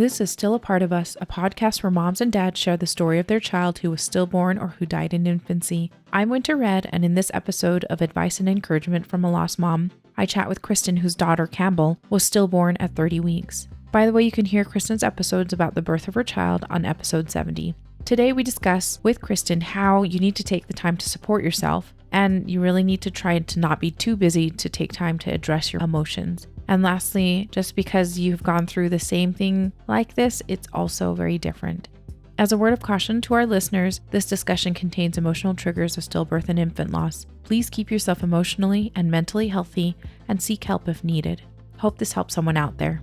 This is Still a Part of Us, a podcast where moms and dads share the story of their child who was stillborn or who died in infancy. I'm Winter Red, and in this episode of Advice and Encouragement from a Lost Mom, I chat with Kristyn, whose daughter, Kampbell, was stillborn at 30 weeks. By the way, you can hear Kristyn's episodes about the birth of her child on episode 70. Today we discuss with Kristyn how you need to take the time to support yourself, and you really need to try to not be too busy to take time to address your emotions. And lastly, just because you've gone through the same thing like this, it's also very different. As a word of caution to our listeners, this discussion contains emotional triggers of stillbirth and infant loss. Please keep yourself emotionally and mentally healthy and seek help if needed. Hope this helps someone out there.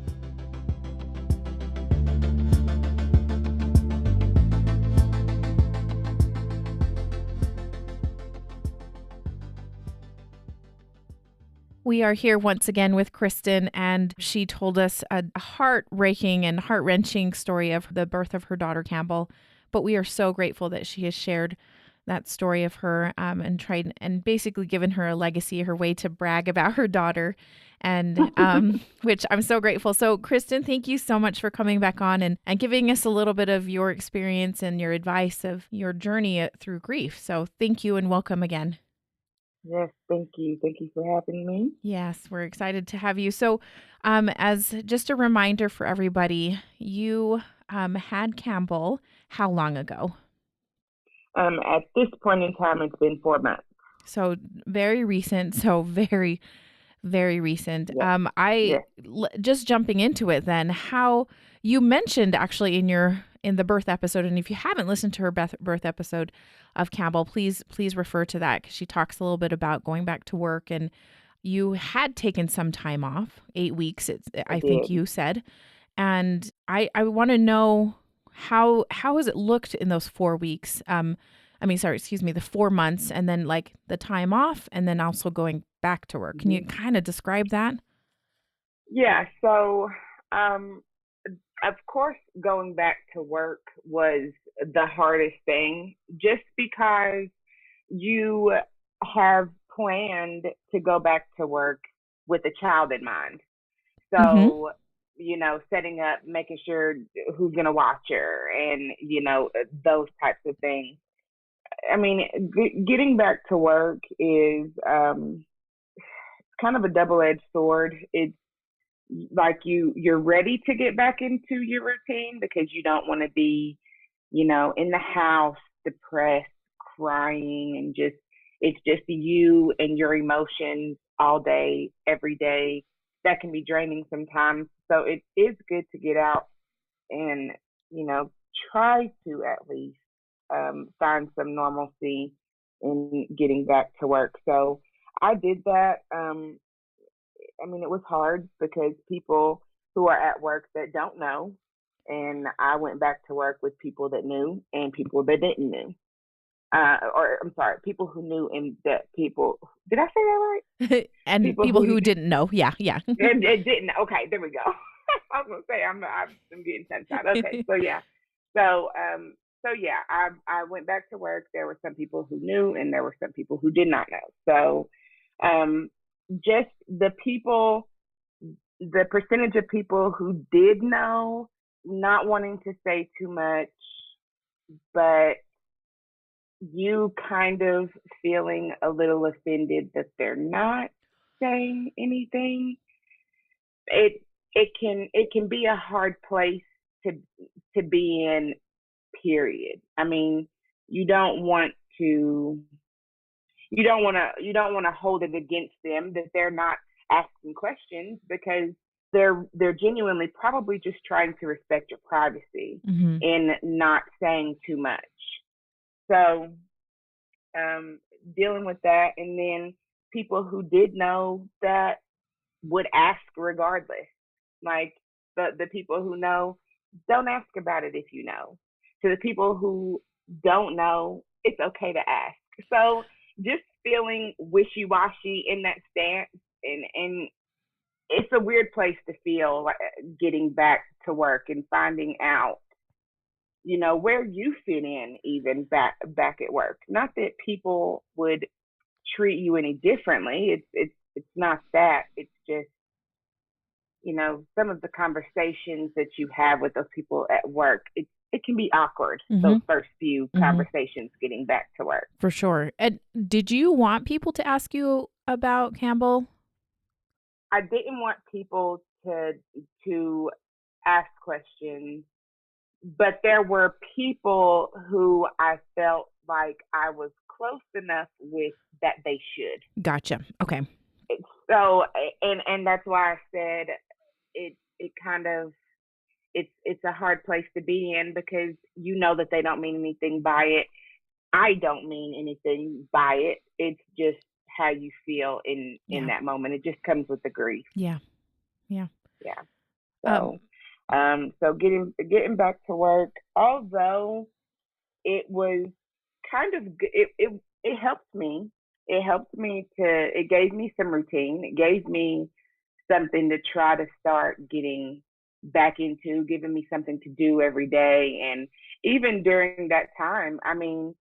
We are here once again with Kristyn, and she told us a heart-breaking and heart-wrenching story of the birth of her daughter, Kampbell. But we are so grateful that she has shared that story of her and tried and basically given her a legacy, her way to brag about her daughter, and which I'm so grateful. So, Kristyn, thank you so much for coming back on and giving us a little bit of your experience and your advice of your journey through grief. So, thank you and welcome again. Yes, thank you. Thank you for having me. Yes, we're excited to have you. So, as just a reminder for everybody, you had Kampbell how long ago? At this point in time, it's been 4 months. So very recent. So very, very recent. Yes. Just jumping into it then, how you mentioned actually in the birth episode, and if you haven't listened to her birth episode of Kampbell, please refer to that, because she talks a little bit about going back to work, and you had taken some time off, 8 weeks. I think you said, and I want to know how has it looked in those 4 weeks? The 4 months, and then like the time off, and then also going back to work. Can you kind of describe that? Yeah. So, of course, going back to work was the hardest thing, just because you have planned to go back to work with a child in mind. So, setting up, making sure who's going to watch her and, those types of things. I mean, getting back to work is kind of a double-edged sword. It's like you're ready to get back into your routine because you don't want to be, in the house, depressed, crying, and it's just you and your emotions all day, every day. That can be draining sometimes. So it is good to get out and, try to at least find some normalcy in getting back to work. So I did that. It was hard because people who are at work that don't know, and I went back to work with people that knew and people that didn't know. People who knew and that people, did I say that right? And people who didn't know. Yeah. It didn't. Okay, there we go. I was going to say, I'm getting tongue-tied. Okay, so yeah. I went back to work. There were some people who knew and there were some people who did not know. So just the percentage of people who did know, not wanting to say too much, but you kind of feeling a little offended that they're not saying anything. It can be a hard place to be in, period. I mean, you don't want to hold it against them that they're not asking questions, because they're genuinely probably just trying to respect your privacy and not saying too much. So dealing with that, and then people who did know that would ask regardless. Like the people who know, don't ask about it if you know. To the people who don't know, it's okay to ask. So just feeling wishy-washy in that stance, and it's a weird place to feel, like getting back to work and finding out, where you fit in, even back at work. Not that people would treat you any differently. It's not that. It's just some of the conversations that you have with those people at work, it can be awkward, Mm-hmm. those first few conversations getting back to work. For sure. And did you want people to ask you about Campbell? I didn't want people to ask questions, but there were people who I felt like I was close enough with that they should. Gotcha. Okay. So, and that's why I said it kind of, it's a hard place to be in, because that they don't mean anything by it. I don't mean anything by it. It's just how you feel in that moment. It just comes with the grief. Yeah. So, so getting back to work, although it was kind of it helped me. It gave me some routine. It gave me something to try to start getting back into, giving me something to do every day. And even during that time, I mean,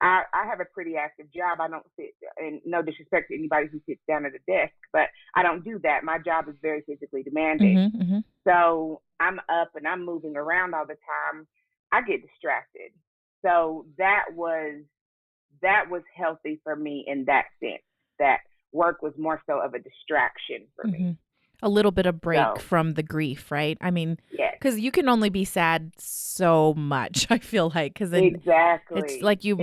I have a pretty active job. I don't sit, and no disrespect to anybody who sits down at a desk, but I don't do that. My job is very physically demanding. So I'm up and I'm moving around all the time. I get distracted. So that was healthy for me in that sense, that work was more so of a distraction for me. A little bit of break from the grief, right? I mean, yes. Because you can only be sad so much, I feel like. Cause exactly. It's like you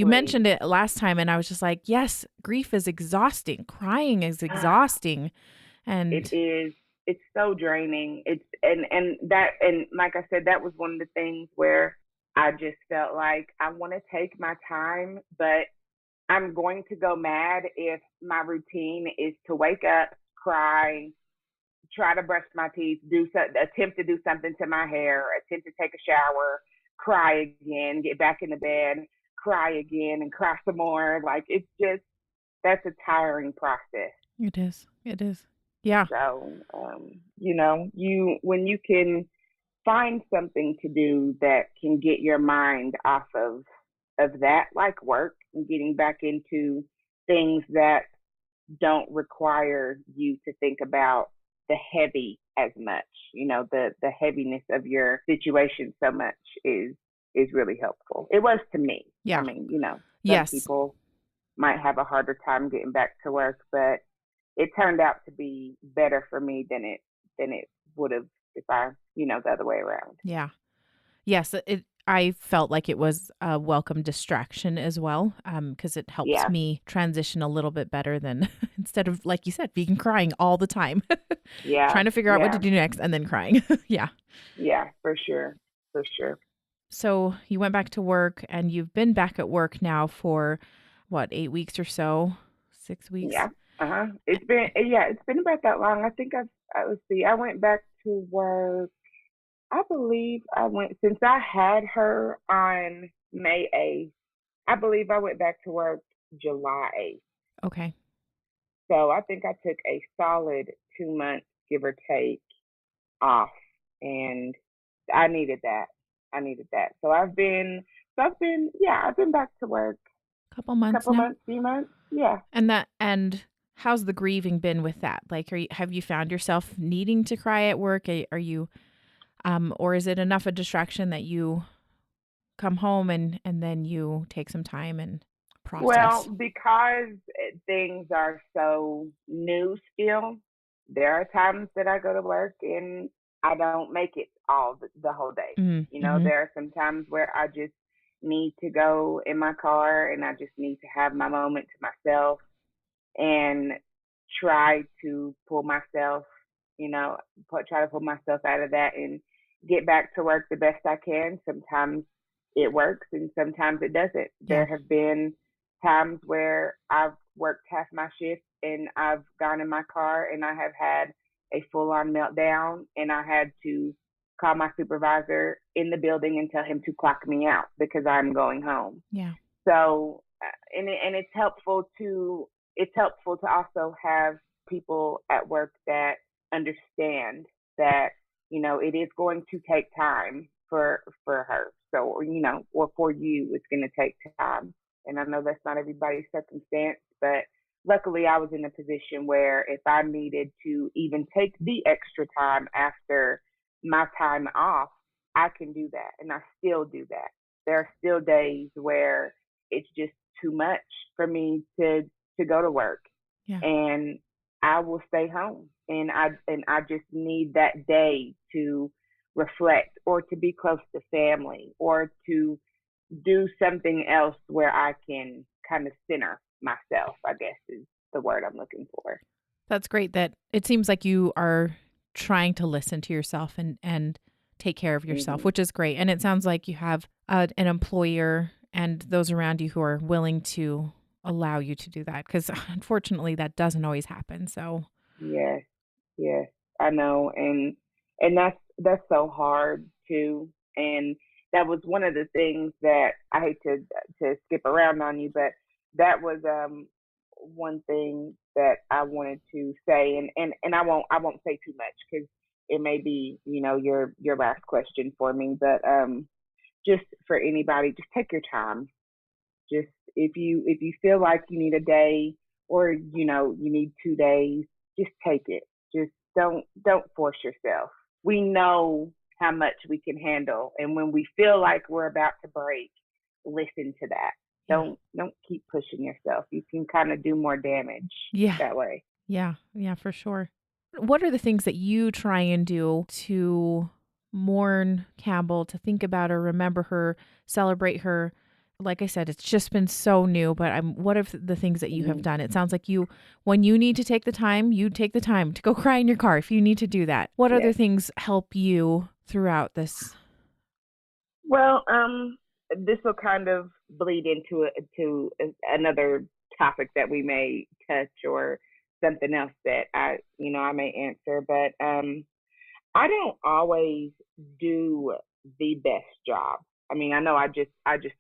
mentioned it last time, and I was just like, yes, grief is exhausting. Crying is exhausting. And it is. It's so draining. And like I said, that was one of the things where I just felt like I want to take my time, but I'm going to go mad if my routine is to wake up, cry, try to brush my teeth, attempt to do something to my hair, attempt to take a shower, cry again, get back in the bed, cry again, and cry some more. Like, it's just, that's a tiring process. It is. Yeah. So, when you can find something to do that can get your mind off of that, like work, and getting back into things that don't require you to think about the heavy as much, the heaviness of your situation so much is really helpful. It was to me. Yeah. I mean, some people might have a harder time getting back to work, but it turned out to be better for me than it would have if I, the other way around. Yeah. Yes, I felt like it was a welcome distraction as well, because it helps me transition a little bit better than instead of, like you said, being crying all the time. Trying to figure out what to do next and then crying. Yeah, for sure. So you went back to work, and you've been back at work now for what, 8 weeks or so? 6 weeks? Yeah. It's been about that long. I think let's see, I went back to work. I believe since I had her on May 8th, I believe I went back to work July 8th. Okay. So I think I took a solid 2 months, give or take, off. And I needed that. So I've been back to work. Couple months, few months. Yeah. And how's the grieving been with that? Like, have you found yourself needing to cry at work? Are you, or is it enough a distraction that you come home and then you take some time and process? Well, because things are so new still, there are times that I go to work and I don't make it all the whole day. There are some times where I just need to go in my car and I just need to have my moment to myself and try to pull myself, out of that and get back to work the best I can. Sometimes it works and sometimes it doesn't. Yeah. There have been times where I've worked half my shift and I've gone in my car and I have had a full-on meltdown and I had to call my supervisor in the building and tell him to clock me out because I'm going home. Yeah. So, and it's helpful to also have people at work that understand that, it is going to take time for her. So, or for you, it's going to take time. And I know that's not everybody's circumstance, but luckily I was in a position where if I needed to even take the extra time after my time off, I can do that. And I still do that. There are still days where it's just too much for me to go to work, Yeah. and I will stay home, and I just need that day to reflect or to be close to family or to do something else where I can kind of center myself, I guess is the word I'm looking for. That's great that it seems like you are trying to listen to yourself and take care of yourself, Hmm. which is great. And it sounds like you have an employer and those around you who are willing to allow you to do that because unfortunately that doesn't always happen. So, Yes, yes, I know, and that's so hard too. And that was one of the things that I hate to skip around on you, but that was one thing that I wanted to say, and I won't say too much because it may be your last question for me, but just for anybody, just take your time. Just if you feel like you need a day or you need 2 days, just take it. Just don't force yourself. We know how much we can handle, and when we feel like we're about to break, listen to that. yeah. Don't keep pushing yourself. You can kind of do more damage Yeah. that way. Yeah. Yeah, for sure. What are the things that you try and do to mourn Campbell, to think about her, remember her, celebrate her? Like I said, it's just been so new, but what are the things that you have Mhm. done? It sounds like when you need to take the time, you take the time to go cry in your car if you need to do that. What other Yes. things help you throughout this? Well, this will kind of bleed into another topic that we may touch or something else that I may answer, but I don't always do the best job. I mean, I know I just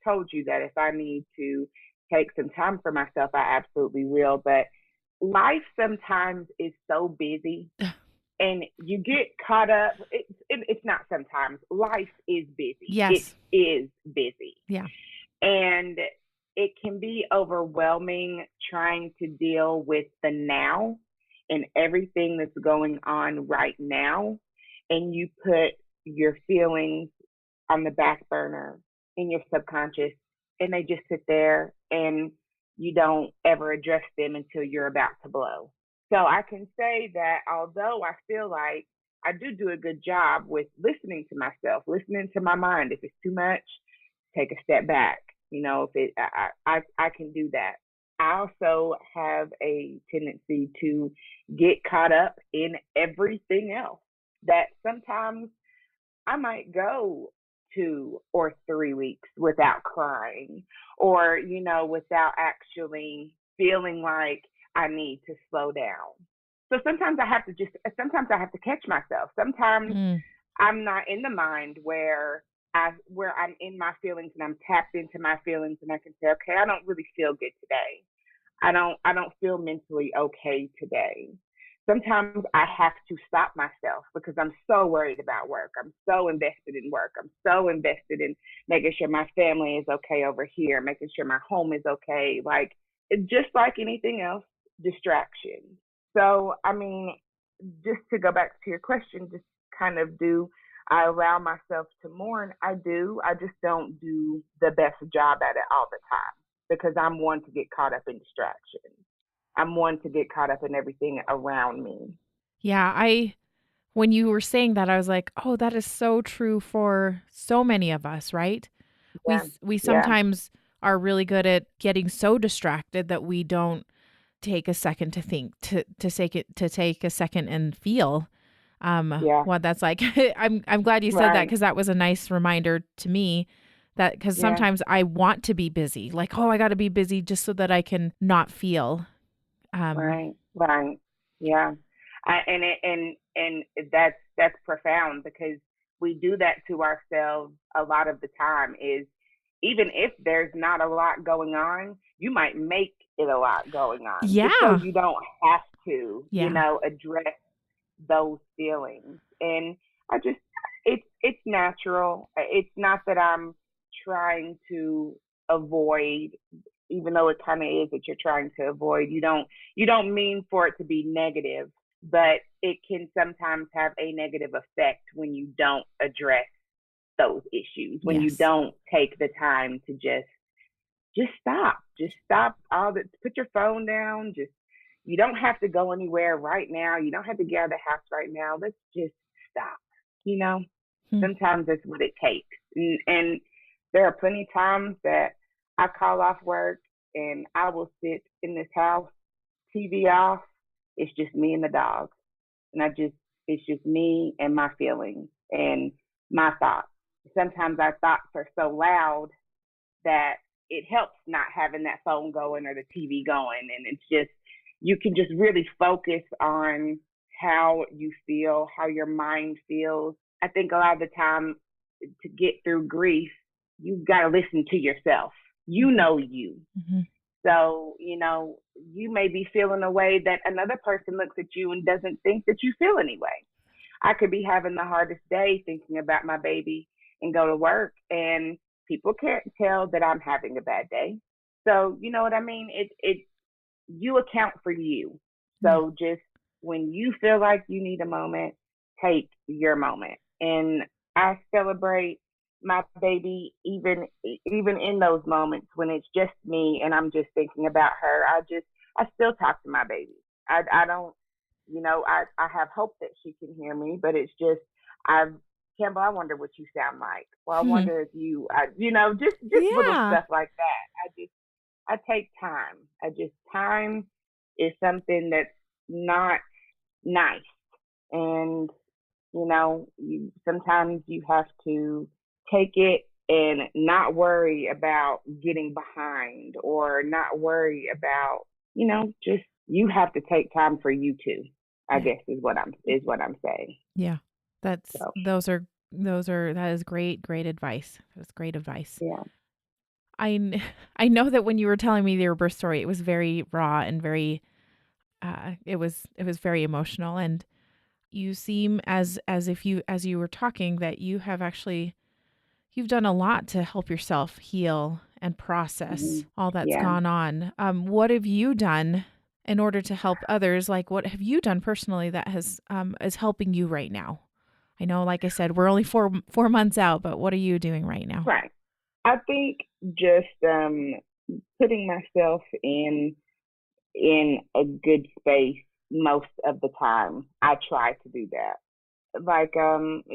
told you that if I need to take some time for myself, I absolutely will, but life sometimes is so busy and you get caught up. It's not sometimes. Life is busy. It Yes. is busy. Yeah. And it can be overwhelming trying to deal with the now and everything that's going on right now. And you put your feelings on the back burner in your subconscious, and they just sit there and you don't ever address them until you're about to blow. So I can say that although I feel like I do a good job with listening to myself, listening to my mind. If it's too much, take a step back. If I can do that. I also have a tendency to get caught up in everything else. That sometimes I might go 2 or 3 weeks without crying or, without actually feeling like I need to slow down. So sometimes I have to catch myself. Sometimes Mm. I'm not in the mind where I'm in my feelings and I'm tapped into my feelings and I can say, okay, I don't really feel good today. I don't feel mentally okay today. Sometimes I have to stop myself because I'm so worried about work. I'm so invested in work. I'm so invested in making sure my family is okay over here, making sure my home is okay. Like it's just like anything else, distraction. So, I mean, just to go back to your question, just kind of do I allow myself to mourn? I do. I just don't do the best job at it all the time because I'm one to get caught up in distractions. I'm one to get caught up in everything around me. Yeah, when you were saying that, I was like, "Oh, that is so true for so many of us, right?" Yeah. We Yeah. sometimes are really good at getting so distracted that we don't take a second to think, to take a second and feel Yeah. what that's like. I'm glad you said that Right. because that was a nice reminder to me that because Yeah. sometimes I want to be busy, like, oh, I got to be busy just so that I can not feel. Um, Right. Right. Yeah. And that's profound because we do that to ourselves a lot of the time is even if there's not a lot going on, you might make it a lot going on just so yeah, you don't have to, yeah, address those feelings. And I just it's natural. It's not that I'm trying to avoid even though it kind of is that you're trying to avoid. You don't mean for it to be negative, but it can sometimes have a negative effect when you don't address those issues, when you Yes. don't take the time to just stop all the put your phone down. Just you don't have to go anywhere right now. You don't have to get out of the house right now. Let's just stop. You know, Hmm. sometimes that's what it takes. And there are plenty of times that I call off work and I will sit in this house, TV off. It's just me and the dog. And it's just me and my feelings and my thoughts. Sometimes our thoughts are so loud that it helps not having that phone going or the TV going. And it's just, you can just really focus on how you feel, how your mind feels. I think a lot of the time to get through grief, you've got to listen to yourself. You know you. Mm-hmm. So, you may be feeling a way that another person looks at you and doesn't think that you feel anyway. I could be having the hardest day thinking about my baby and go to work, and people can't tell that I'm having a bad day. So, you know what I mean? You account for you. Yeah. So just when you feel like you need a moment, take your moment. And I celebrate my baby even in those moments when it's just me and I'm just thinking about her. I still talk to my baby. I don't, I have hope that she can hear me, but it's just I've Campbell, I wonder what you sound like. Well, I Hmm. wonder if just little Yeah. stuff like that. I take time. Time is something that's not nice. And, sometimes you have to take it and not worry about getting behind or not worry about, just you have to take time for you too, I Yeah. guess is what I'm saying. Yeah. So That is great advice. That's great advice. yeah. I know that when you were telling me your birth story, it was very raw and very it was very emotional, and you seem as if you as you were talking that you've done a lot to help yourself heal and Hmm. process all that's Yeah. gone on. What have you done in order to help others? Like, what have you done personally that has is helping you right now? I know, like I said, we're only four months out, but what are you doing right now? Right. I think just putting myself in a good space most of the time. I try to do that. Like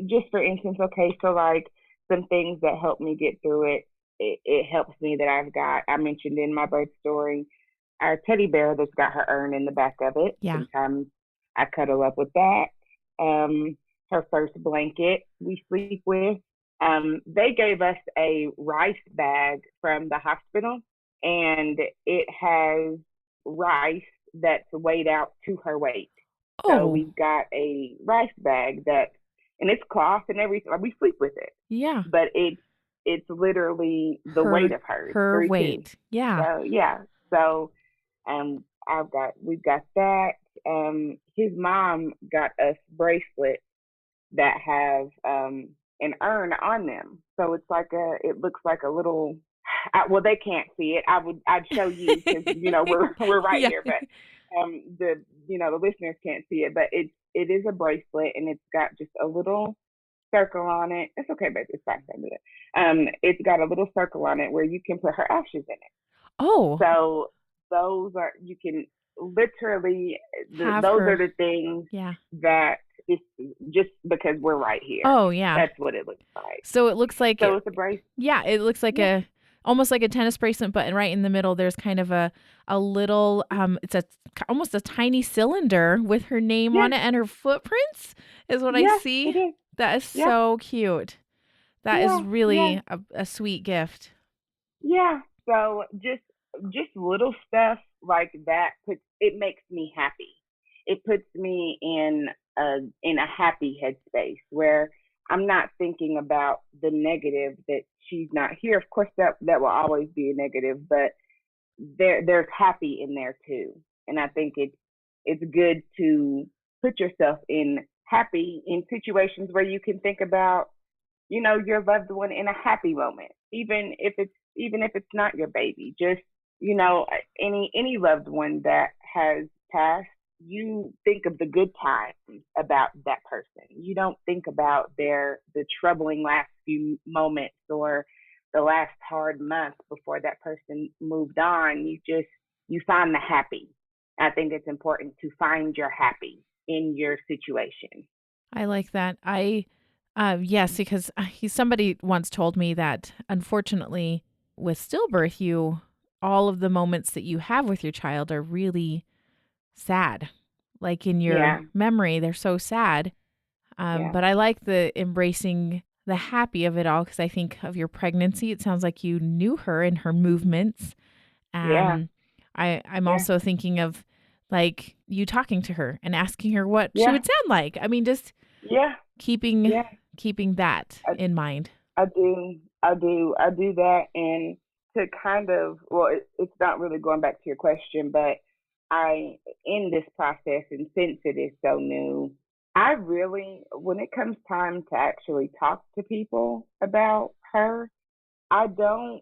just for instance, okay, so like some things that help me get through it, it helps me that I mentioned in my birth story, our teddy bear that's got her urn in the back of it. Yeah. Sometimes I cuddle up with that. Um, Her first blanket we sleep with. They gave us a rice bag from the hospital, and it has rice that's weighed out to her weight. So Oh, we've got a rice bag and it's cloth and everything. Like, we sleep with it, yeah. but it's literally the weight Her of hers, her 32. weight. Yeah. So yeah, so we've got that. His mom got us bracelets that have an urn on them, so it looks like a little. Well, they can't see it. I'd show you because we're right Yeah. here, but the listeners can't see it, but it is a bracelet and it's got just a little circle on it. It's okay, baby. It's fine. Don't do it. It's got a little circle on it where you can put her ashes in it. Oh, So those are you can literally have those are her. the things Yeah. that just because we're right here. Oh, yeah. That's what it looks like. So it looks like So it's a bracelet. yeah, it looks like Yeah. almost like a tennis bracelet, but right in the middle there's kind of a little it's almost a tiny cylinder with her name Yeah. on it and her footprints is what I Yeah. It see. is. That is Yeah. so cute. That is Yeah. Yeah. really a sweet gift. Yeah. So just little stuff like that makes me happy. It puts me in a happy headspace where I'm not thinking about the negative that she's not here. Of course that will always be a negative, but there's happy in there too. And I think it's good to put yourself in happy in situations where you can think about your loved one in a happy moment, even if it's not your baby. Just you know, any loved one that has passed, you think of the good times about that person. You don't think about the troubling last few moments or the last hard month before that person moved on. You find the happy. I think it's important to find your happy in your situation. I like that. Yes, because somebody once told me that unfortunately with stillbirth, all of the moments that you have with your child are really sad. Like in your Yeah, memory, they're so sad. yeah, But I like the embracing the happy of it all because I think of your pregnancy. It sounds like you knew her and her movements. yeah, Um, I'm yeah, also thinking of like you talking to her and asking her what she yeah, would sound like. I mean, just yeah, keeping yeah. keeping that I, in mind. I do that, and to kind of, well, it's not really going back to your question, but I, in this process, and since it is so new, I really, when it comes time to actually talk to people about her, I don't,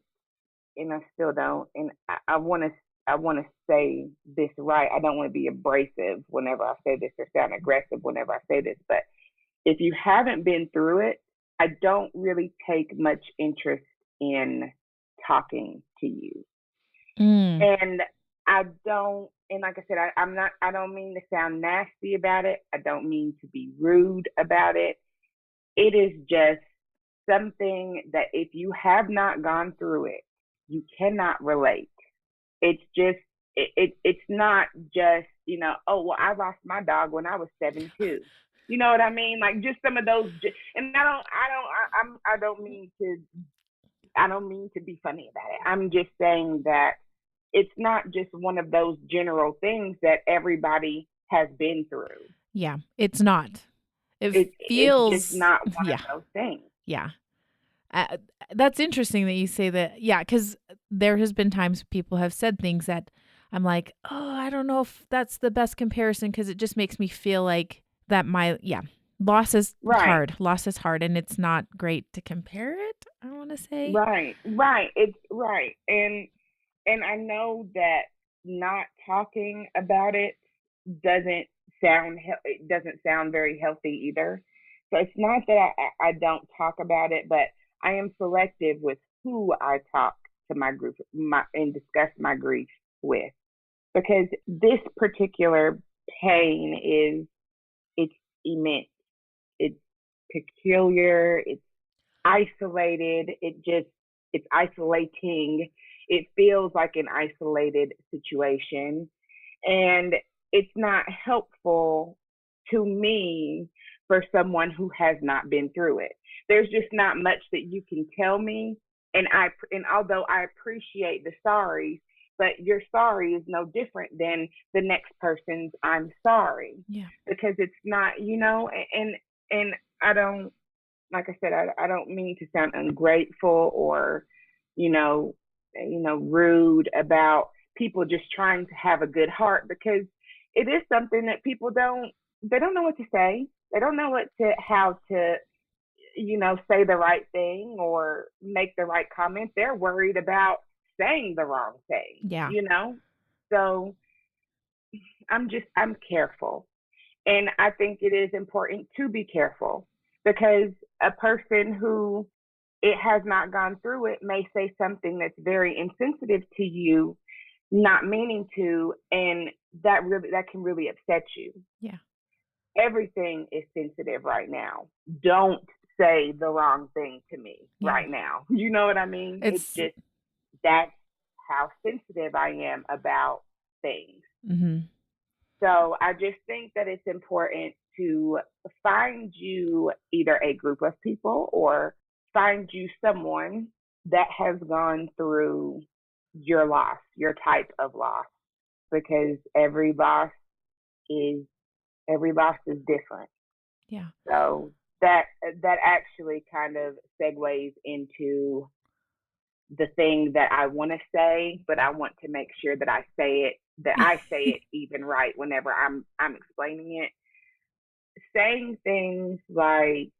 and I still don't, and I want to say this right. I don't want to be abrasive whenever I say this or sound aggressive whenever I say this, but if you haven't been through it, I don't really take much interest in talking to you. Mm, And I don't, and like I said, I don't mean to sound nasty about it. I don't mean to be rude about it. It is just something that if you have not gone through it, you cannot relate. It's just, it's not just, oh, well, I lost my dog when I was 7 too. You know what I mean? Like just some of those, and I don't mean to be funny about it. I'm just saying that it's not just one of those general things that everybody has been through. yeah, it's not. It It's just feels, not one yeah, of those things. yeah. Uh, that's interesting that you say that. Yeah, because there has been times people have said things that I'm like, oh, I don't know if that's the best comparison because it just makes me feel like that loss is Right. hard. Loss is hard, and it's not great to compare it, I want to say. Right. Right. It's right. And I know that not talking about it doesn't it doesn't sound very healthy either. So it's not that I don't talk about it, but I am selective with who I talk to my group and discuss my grief with, because this particular pain it's immense, it's peculiar, it's isolated. It's isolating. It feels like an isolated situation. And it's not helpful to me for someone who has not been through it. There's just not much that you can tell me. And although I appreciate the sorries, but your sorry is no different than the next person's I'm sorry, Yeah. because it's not, and I don't, like I said, I don't mean to sound ungrateful or, you know, rude about people just trying to have a good heart, because it is something that they don't know what to say. They don't know how to, say the right thing or make the right comment. They're worried about saying the wrong Yeah. thing. So I'm careful. And I think it is important to be careful, because a person who it has not gone through it may say something that's very insensitive to you, not meaning to, and that can really upset you. Yeah. Everything is sensitive right now. Don't say the wrong thing to me Yeah. right now. You know what I mean? It's It's, just that's how sensitive I am about things. mhm. So I just think that it's important to find you either a group of people or find you someone that has gone through your loss, your type of loss, because is every loss is different. Yeah. So that actually kind of segues into the thing that I want to say, but I want to make sure that I say it even right whenever I'm explaining it. Saying things like,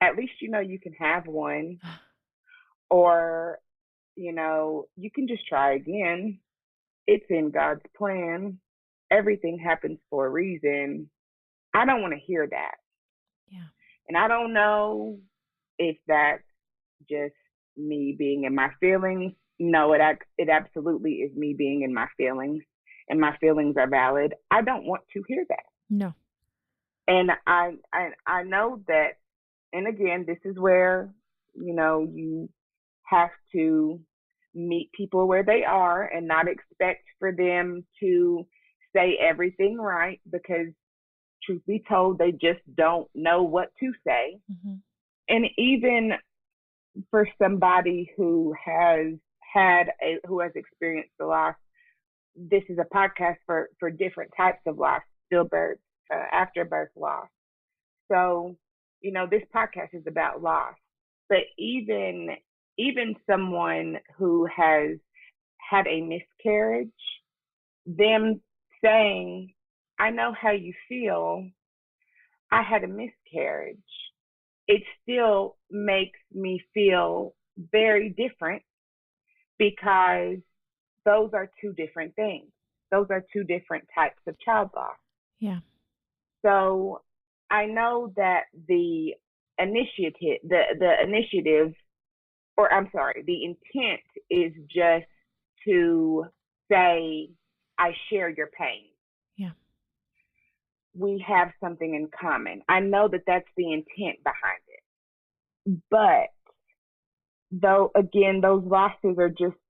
at least you know you can have one, or you can just try again. It's in God's plan. Everything happens for a reason. I don't want to hear that. Yeah. And I don't know if that's just me being in my feelings. No, it absolutely is me being in my feelings, and my feelings are valid. I don't want to hear that. No. And I know that, and again, this is where, you have to meet people where they are and not expect for them to say everything right, because truth be told, they just don't know what to say. Mm-hmm. And even for somebody who has experienced the loss, this is a podcast for different types of loss, stillbirth, afterbirth loss. So, this podcast is about loss. But even someone who has had a miscarriage, them saying, I know how you feel. I had a miscarriage. It still makes me feel very different, because those are two different things. Those are two different types of child loss. Yeah. So I know that the initiative, or I'm sorry, the intent is just to say, I share your pain. Yeah. We have something in common. I know that that's the intent behind it. But though, again, those losses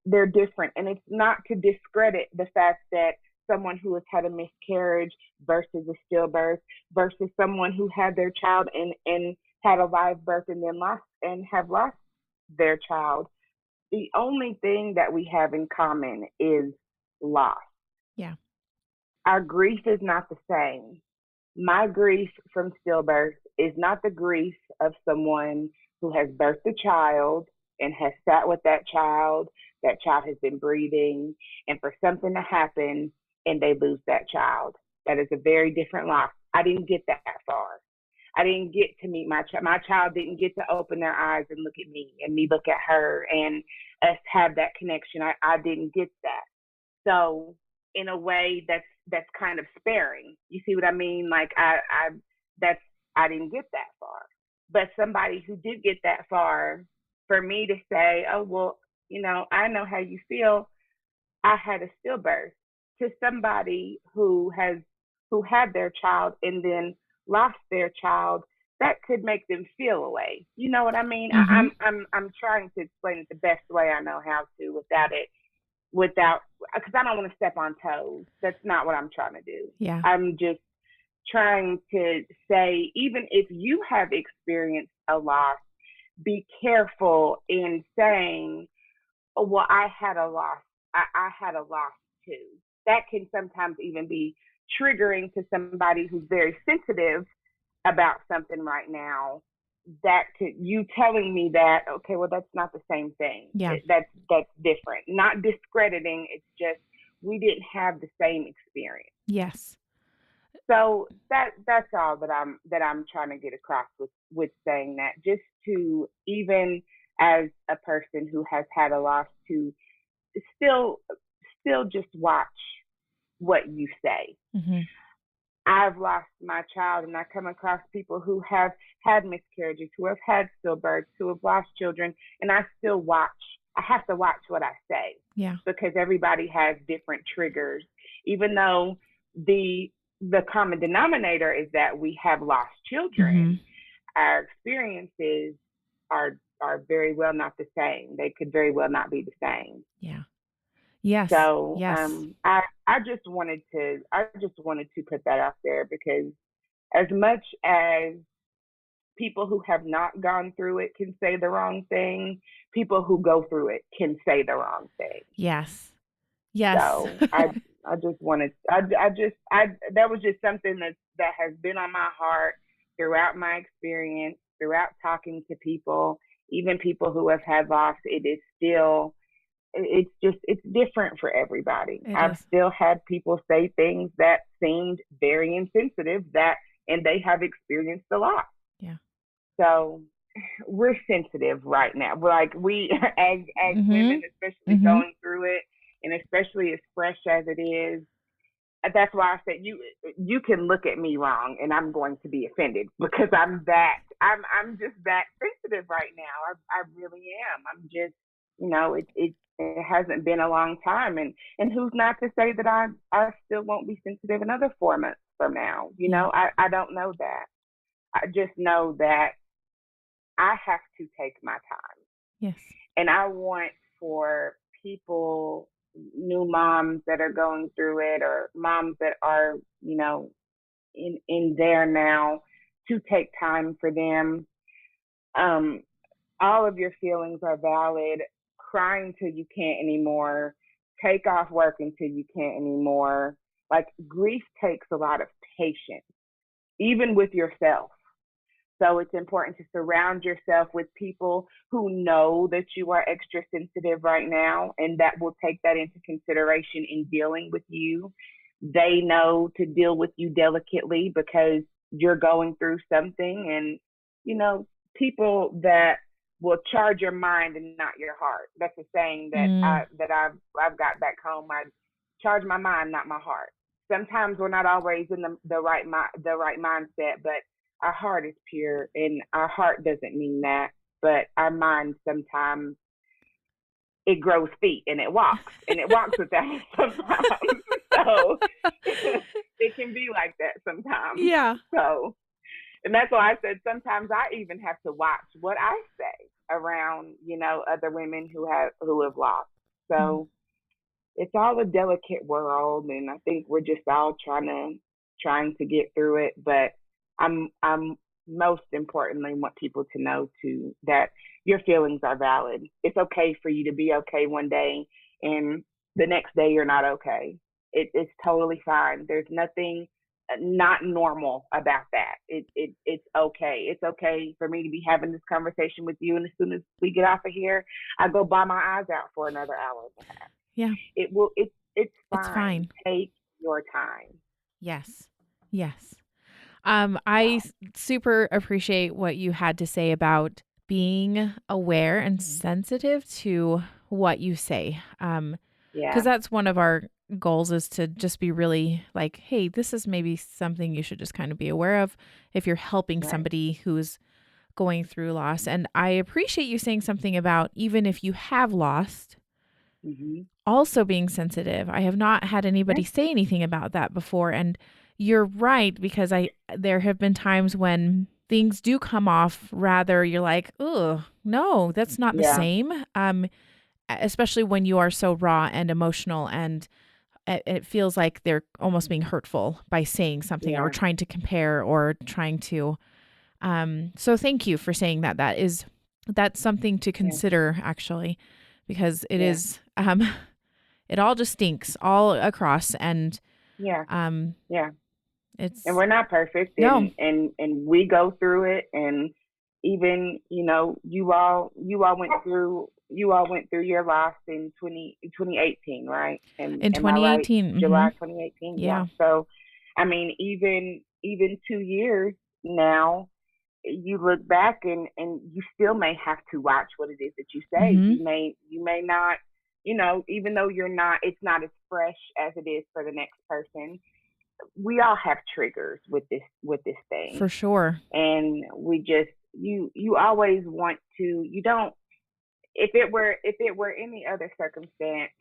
they're different. And it's not to discredit the fact that someone who has had a miscarriage versus a stillbirth versus someone who had their child and had a live birth and then have lost their child. The only thing that we have in common is loss. Yeah. Our grief is not the same. My grief from stillbirth is not the grief of someone who has birthed a child and has sat with that child has been breathing, and for something to happen and they lose that child. That is a very different loss. I didn't get that far. I didn't get to meet my child. My child didn't get to open their eyes and look at me and me look at her and us have that connection. I didn't get that. So in a way that's kind of sparing. You see what I mean? Like I didn't get that far. But somebody who did get that far, for me to say, oh well, I know how you feel. I had a stillbirth, to somebody who had their child and then lost their child, that could make them feel a way. You know what I mean? Mm-hmm. I'm trying to explain it the best way I know how to without, because I don't want to step on toes. That's not what I'm trying to do. Yeah. I'm just trying to say, even if you have experienced a loss, be careful in saying, oh, well, I had a loss. I had a loss too. That can sometimes even be triggering to somebody who's very sensitive about something right now. That could, you telling me that, okay, well, that's not the same thing. Yeah. That's different. Not discrediting. It's just we didn't have the same experience. Yes. So that's all that I'm trying to get across with saying that, just to, even as a person who has had a loss, to still just watch what you say. Mm-hmm. I've lost my child, and I come across people who have had miscarriages, who have had stillbirths, who have lost children, and I still watch. I have to watch what I say. Yeah. Because everybody has different triggers, even though the common denominator is that we have lost children. Mm-hmm. Our experiences are very well not the same. They could very well not be the same. Yeah. Yes. So yes. I just wanted to put that out there, because as much as people who have not gone through it can say the wrong thing, people who go through it can say the wrong thing. Yes. Yes. So I just wanted, that was just something that has been on my heart throughout my experience, throughout talking to people, even people who have had loss. It is still, it's different for everybody. I've still had people say things that seemed very insensitive, and they have experienced a loss. Yeah. So we're sensitive right now. Like we, as Mm-hmm. women, especially Mm-hmm. going through it, and especially as fresh as it is, that's why I said you can look at me wrong and I'm going to be offended because I'm just that sensitive right now. I really am. I'm just, it hasn't been a long time, and who's not to say that I still won't be sensitive another 4 months from now. Yeah. I don't know that. I just know that I have to take my time, Yes. and I want for people, new moms that are going through it, or moms that are, in there now, to take time for them. Um, all of your feelings are valid. Cry until you can't anymore. Take off work until you can't anymore. Like, grief takes a lot of patience, even with yourself. So it's important to surround yourself with people who know that you are extra sensitive right now and that will take that into consideration in dealing with you. They know to deal with you delicately because you're going through something, and you know, people that will charge your mind and not your heart. That's a saying that Mm. I've got back home. I charge my mind, not my heart. Sometimes we're not always in the right mindset, but our heart is pure, and our heart doesn't mean that, but our mind sometimes, it grows feet and it walks with that sometimes. So it can be like that sometimes. Yeah. So, and that's why I said sometimes I even have to watch what I say around, other women who have lost. Mm. So it's all a delicate world, and I think we're just all trying to get through it. But I'm most importantly want people to know too that your feelings are valid. It's okay for you to be okay one day, and the next day you're not okay. It's totally fine. There's nothing not normal about that. It's okay. It's okay for me to be having this conversation with you, and as soon as we get off of here, I go buy my eyes out for another hour and a half. Yeah. It's It's fine. fine. Take your time. Yes. Yes. I So super appreciate what you had to say about being aware and sensitive to what you say. Because yeah, that's one of our goals is to just be really like, hey, this is maybe something you should just kind of be aware of if you're helping right. somebody who's going through loss. And I appreciate you saying something about even if you have lost, Hmm. also being sensitive. I have not had Yeah, anybody say anything about that before. And you're right, because there have been times when things do come off rather you're like, oh, no, that's not the yeah, same. Especially when you are so raw and emotional and it feels like they're almost being hurtful by saying something or yeah, trying to compare or trying to so thank you for saying that. That's something to yeah, consider actually, because it yeah, is it all just stinks all across and yeah, um yeah. And it's we're not perfect, no. and we go through it, and even you all went through your loss in 2018, right? And In am I right? 2018. July Mhm. 2018. Yeah. Yeah. So, I mean, even 2 years now, you look back, and you still may have to watch what it is that you say. Mhm. You may not, even though it's not as fresh as it is for the next person. We all have triggers with this For thing, sure. and we just you always want to. You don't. If it were any other circumstance,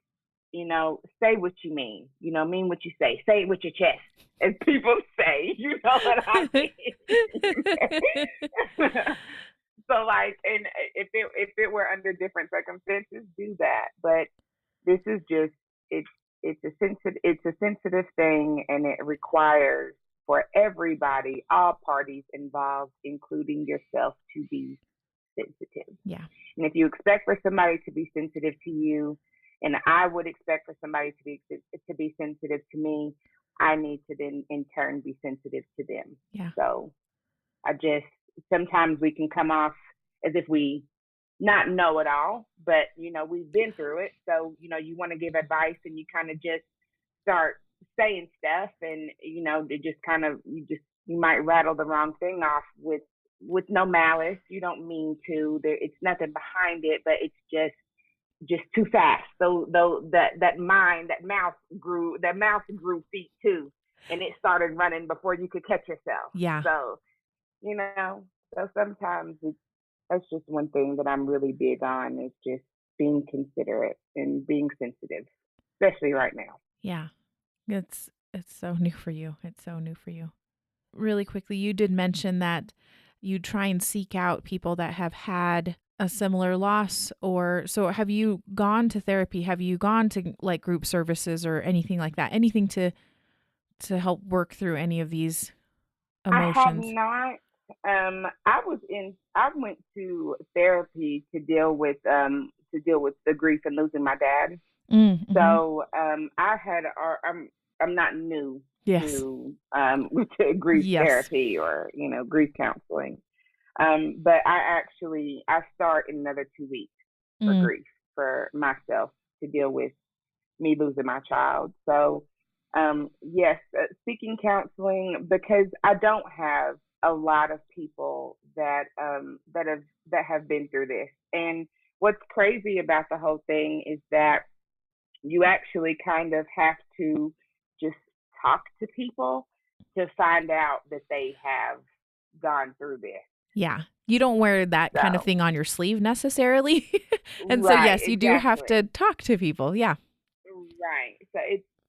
say what you mean. Mean what you say. Say it with your chest, as people say. You know what I mean? So, like, and if it were under different circumstances, do that. But this is just it's it's a sensitive thing, and it requires for everybody, all parties involved, including yourself, to be sensitive. Yeah. And if you expect for somebody to be sensitive to you, and I would expect for somebody to be sensitive to me, I need to then in turn be sensitive to them. Yeah. So I just sometimes we can come off as if we not know it all, but we've been through it. So you want to give advice, and you kind of just start saying stuff, and it just kind of you might rattle the wrong thing off with with no malice. You don't mean to. It's nothing behind it, but it's just too fast. So though that mouth grew feet too, and it started running before you could catch yourself. Yeah. So you know, so sometimes that's just one thing that I'm really big on is just being considerate and being sensitive, especially right now. Yeah. It's so new for you. It's so new for you. Really quickly, you did mention that you try and seek out people that have had a similar loss, or so have you gone to therapy? Have you gone to like group services or anything like that? Anything to help work through any of these I have emotions? not. I went to therapy to deal with the grief and losing my dad. Mm-hmm. So I'm not new Yes. to to grief Yes. therapy or grief counseling. But I start in another 2 weeks for Mm. grief for myself to deal with me losing my child. So yes, seeking counseling because I don't have a lot of people that have been through this. And what's crazy about the whole thing is that you actually kind of have to just talk to people to find out that they have gone through this. Yeah. You don't wear that kind of So, thing on your sleeve necessarily. And so, right, yes, you do have to exactly. talk to people. Yeah. Right. So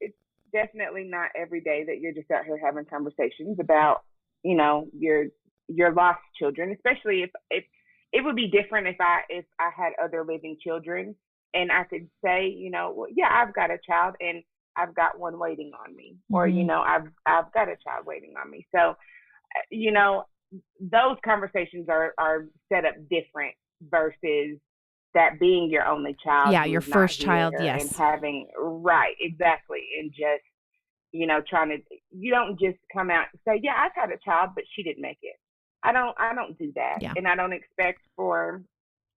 it's definitely not every day that you're just out here having conversations about, your lost children, especially if it would be different if I had other living children and I could say, well, yeah, I've got a child and I've got one waiting on me, or Mm-hmm. I've got a child waiting on me. So, you know, those conversations are set up different versus that being your only child Yeah. who Your is not first child. here and Yes. having right exactly and just trying to you don't just come out and say, yeah, I've had a child but she didn't make it. I don't do that, Yeah. and I don't expect for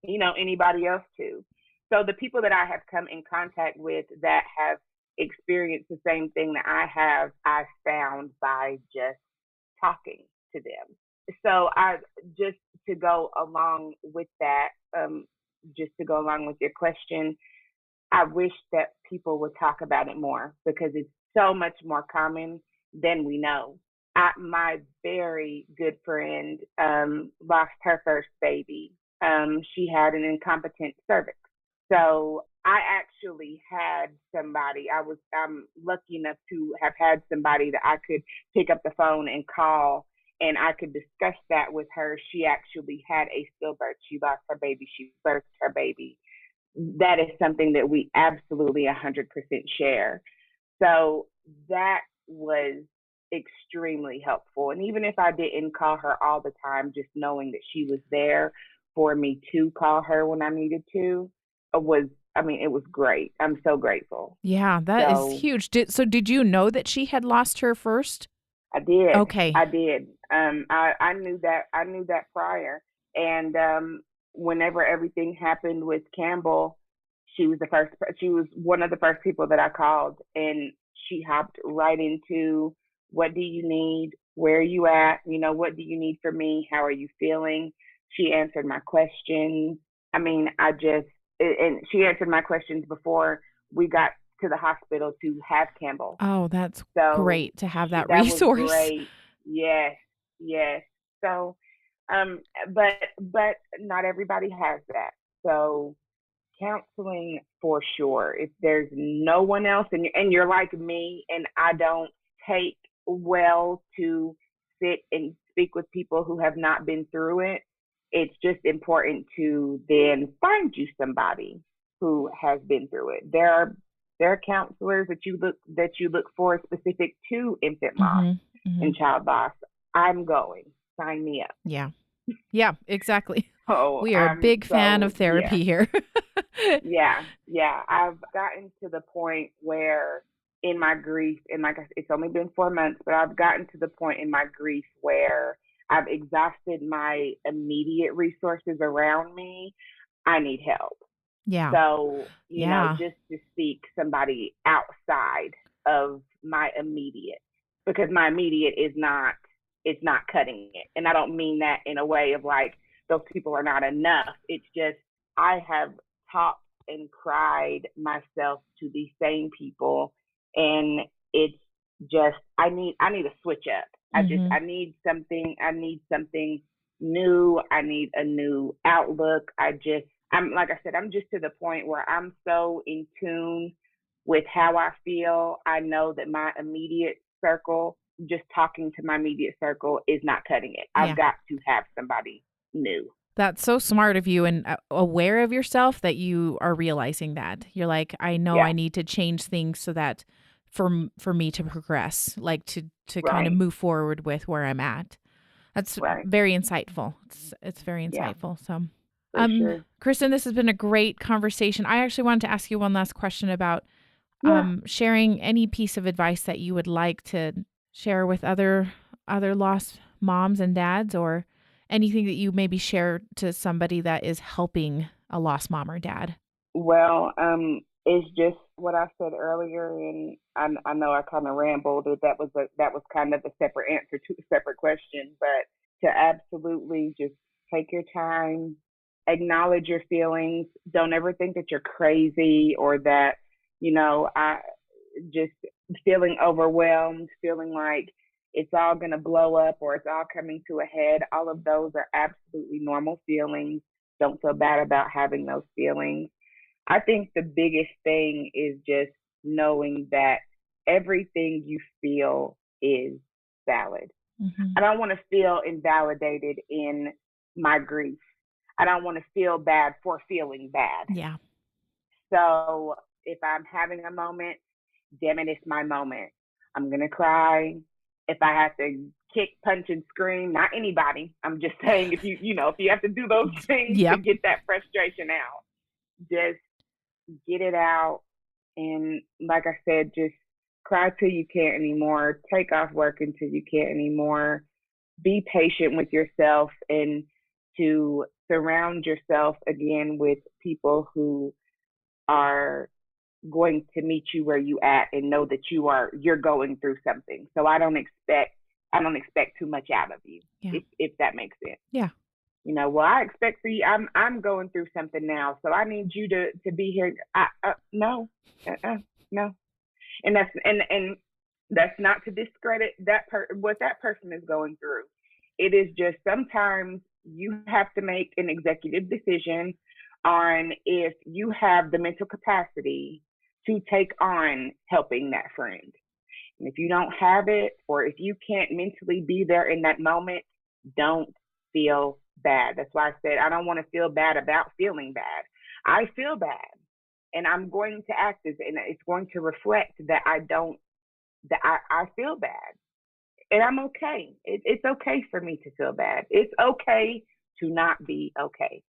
anybody else to. So the people that I have come in contact with that have experienced the same thing that I found by just talking to them. So I just to go along with that, just to go along with your question, I wish that people would talk about it more because it's so much more common than we know. My very good friend lost her first baby. She had an incompetent cervix. So I actually had somebody. I'm lucky enough to have had somebody that I could pick up the phone and call, and I could discuss that with her. She actually had a stillbirth. She lost her baby. She birthed her baby. That is something that we absolutely 100% share. So that was extremely helpful. And even if I didn't call her all the time, just knowing that she was there for me to call her when I needed to was, I mean, it was great. I'm so grateful. Yeah. That is So huge. Did you know that she had lost her first? I did. Okay. I did. I knew that. I knew that prior. And whenever everything happened with Campbell, she was the first. She was one of the first people that I called, and she hopped right into, "What do you need? Where are you at? What do you need from me? How are you feeling?" She answered my questions. I mean, and she answered my questions before we got to the hospital to have Campbell. Oh, that's So great to have that that was resource. great. Yes, yes. So, um, but not everybody has that. So counseling for sure. If there's no one else, and you're like me, and I don't take well to sit and speak with people who have not been through it, it's just important to then find you somebody who has been through it. There are counselors that you look for specific to infant loss Mm-hmm. Mm-hmm. and child loss. I'm going. Sign me up. Yeah. Yeah, exactly. Oh, We are a I'm big fan so of yeah. therapy here. Yeah. I've gotten to the point where in my grief, and like I said, it's only been 4 months, but I've gotten to the point in my grief where I've exhausted my immediate resources around me. I need help. Yeah. So, Yeah. just to seek somebody outside of my immediate, because my immediate is not. is not cutting it. And I don't mean that in a way of like, those people are not enough. It's just, I have talked and cried myself to these same people, and it's just, I need to switch up. I need something new. I need a new outlook. I'm like I said, I'm just to the point where I'm so in tune with how I feel. I know that my immediate circle, just talking to my immediate circle, is not cutting it. I've got to have somebody new. That's so smart of you, and aware of yourself that you are realizing that. You're like, I know I need to change things so that for me to progress, like to kind of move forward with where I'm at. That's very insightful. It's very insightful. So, sure. Kristyn, this has been a great conversation. I actually wanted to ask you one last question about sharing any piece of advice that you would like to share with other lost moms and dads, or anything that you maybe share to somebody that is helping a lost mom or dad. Well, it's just what I said earlier, and I know I kind of rambled. That was kind of a separate answer to a separate question, but to absolutely just take your time, acknowledge your feelings. Don't ever think that you're crazy, or that, I just feeling overwhelmed, feeling like it's all going to blow up or it's all coming to a head. All of those are absolutely normal feelings. Don't feel bad about having those feelings. I think the biggest thing is just knowing that everything you feel is valid. I don't want to feel invalidated in my grief. I don't want to feel bad for feeling bad. Yeah. So if I'm having a moment, damn it, it's my moment. I'm going to cry. If I have to kick, punch, and scream, not anybody. I'm just saying, if you have to do those things to get that frustration out, just get it out. And like I said, just cry till you can't anymore. Take off work until you can't anymore. Be patient with yourself, and to surround yourself again with people who are going to meet you where you at and know that you're going through something. So I don't expect too much out of you, if that makes sense. Yeah. Well, I expect for you, I'm going through something now, so I need you to be here. No. And that's not to discredit what that person is going through. It is just sometimes you have to make an executive decision on if you have the mental capacity to take on helping that friend. And if you don't have it, or if you can't mentally be there in that moment, don't feel bad. That's why I said I don't want to feel bad about feeling bad. I feel bad, and I'm going to act as, and it's going to reflect that I feel bad, and I'm okay. It's okay for me to feel bad. It's okay to not be okay.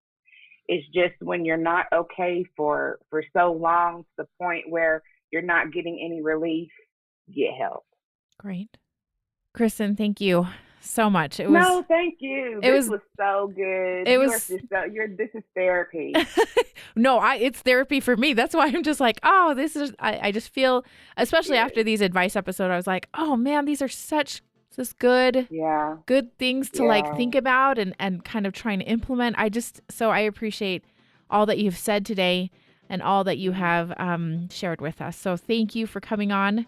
It's just when you're not okay for so long, to the point where you're not getting any relief, get help. Great. Kristyn, thank you so much. No, thank you. This was so good. This is therapy. No, it's therapy for me. That's why I'm just like, oh, this is, I just feel, especially after these advice episodes, I was like, oh man, these are such good things to like think about and kind of trying to implement. I appreciate all that you've said today and all that you have shared with us. So thank you for coming on,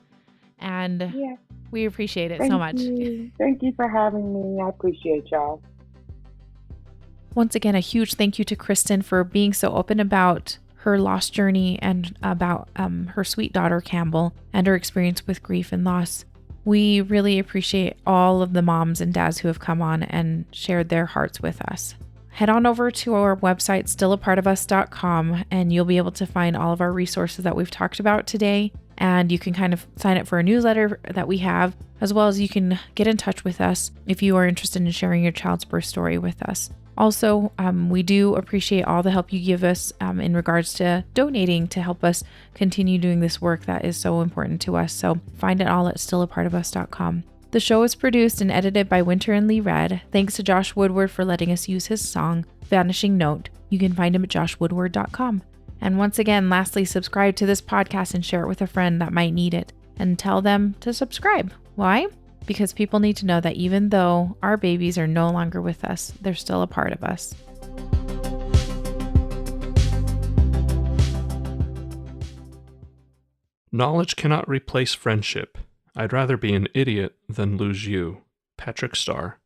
and we appreciate it so much. Thank you for having me. I appreciate y'all. Once again, a huge thank you to Kristyn for being so open about her lost journey and about her sweet daughter, Kampbell, and her experience with grief and loss. We really appreciate all of the moms and dads who have come on and shared their hearts with us. Head on over to our website, stillapartofus.com, and you'll be able to find all of our resources that we've talked about today. And you can kind of sign up for a newsletter that we have, as well as you can get in touch with us if you are interested in sharing your child's birth story with us. Also, we do appreciate all the help you give us in regards to donating to help us continue doing this work that is so important to us. So find it all at stillapartofus.com. The show is produced and edited by Winter and Lee Red. Thanks to Josh Woodward for letting us use his song, Vanishing Note. You can find him at joshwoodward.com. And once again, lastly, subscribe to this podcast and share it with a friend that might need it. And tell them to subscribe. Why? because people need to know that even though our babies are no longer with us, they're still a part of us. Knowledge cannot replace friendship. I'd rather be an idiot than lose you. Patrick Starr.